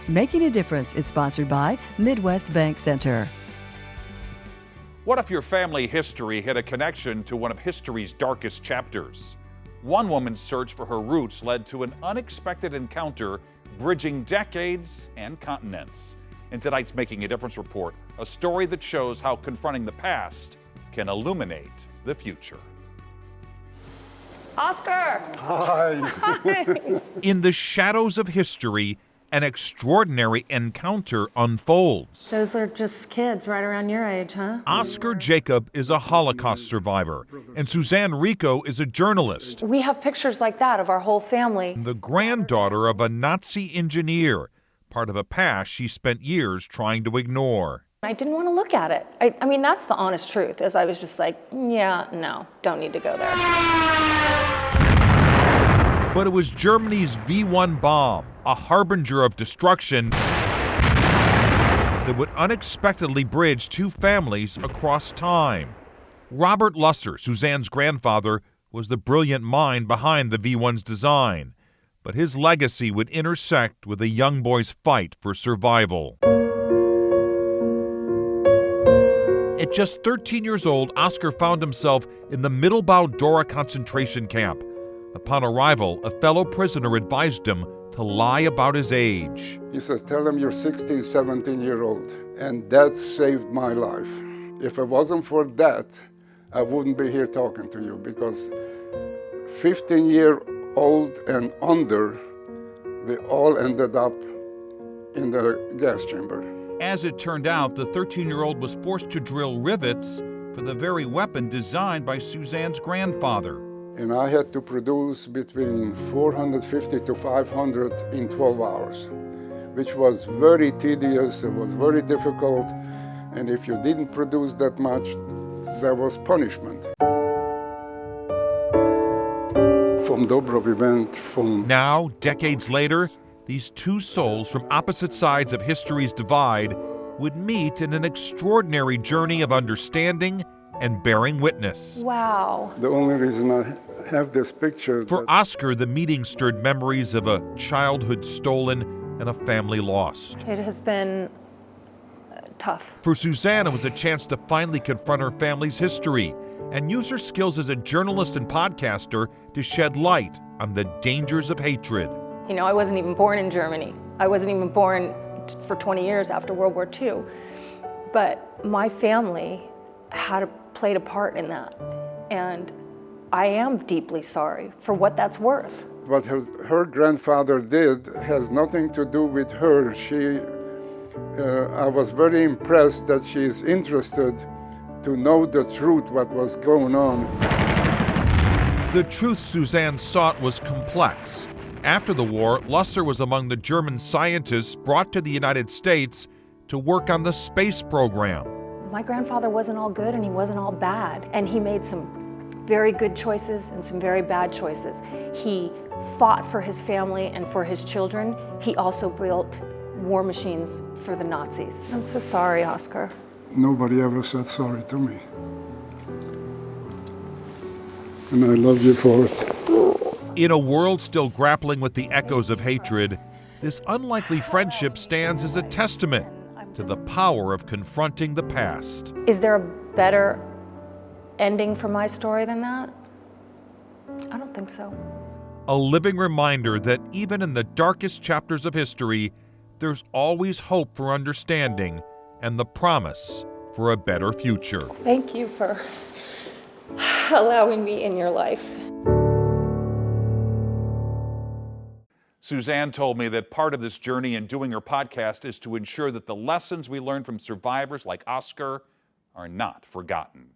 Making a Difference is sponsored by Midwest Bank Center. What if your family history had a connection to one of history's darkest chapters? One woman's search for her roots led to an unexpected encounter bridging decades and continents. In tonight's Making a Difference report, a story that shows how confronting the past can illuminate the future. Oscar! Hi. Hi. In the shadows of history, an extraordinary encounter unfolds. Those are just kids right around your age, huh? Oscar Jacob is a Holocaust survivor, and Suzanne Rico is a journalist, We have pictures like that of our whole family. the granddaughter of a Nazi engineer, part of a past she spent years trying to ignore. I didn't want to look at it. I mean, that's the honest truth, is I was just like, yeah, no, don't need to go there. But it was Germany's V-1 bomb, a harbinger of destruction, that would unexpectedly bridge two families across time. Robert Lusser, Suzanne's grandfather, was the brilliant mind behind the V-1's design, but his legacy would intersect with a young boy's fight for survival. At just 13 years old, Oscar found himself in the Mittelbau-Dora concentration camp. Upon arrival, a fellow prisoner advised him to lie about his age. He says, tell them you're 16, 17-year-old. And that saved my life. If it wasn't for that, I wouldn't be here talking to you, because 15-year-old and under, we all ended up in the gas chamber. As it turned out, the 13-year-old was forced to drill rivets for the very weapon designed by Suzanne's grandfather. And I had to produce between 450 to 500 in 12 hours, which was very tedious, it was very difficult, and if you didn't produce that much, there was punishment. From Dobro we went from... Now, decades later, these two souls from opposite sides of history's divide would meet in an extraordinary journey of understanding and bearing witness. Wow. The only reason I have this picture... For Oscar, the meeting stirred memories of a childhood stolen and a family lost. It has been tough. For Suzanne, it was a chance to finally confront her family's history and use her skills as a journalist and podcaster to shed light on the dangers of hatred. You know, I wasn't even born in Germany. I wasn't even born for 20 years after World War II. But my family played a part in that. And I am deeply sorry for what that's worth. What her grandfather did has nothing to do with her. I was very impressed that she is interested to know the truth, what was going on. The truth Suzanne sought was complex. After the war, Lusser was among the German scientists brought to the United States to work on the space program. My grandfather wasn't all good and he wasn't all bad. And he made some very good choices and some very bad choices. He fought for his family and for his children. He also built war machines for the Nazis. I'm so sorry, Oscar. Nobody ever said sorry to me. And I love you for it. In a world still grappling with the echoes of hatred, this unlikely friendship stands as a testament to the power of confronting the past. Is there a better ending for my story than that? I don't think so. A living reminder that even in the darkest chapters of history, there's always hope for understanding and the promise for a better future. Thank you for allowing me in your life. Suzanne told me that part of this journey in doing her podcast is to ensure that the lessons we learn from survivors like Oscar are not forgotten.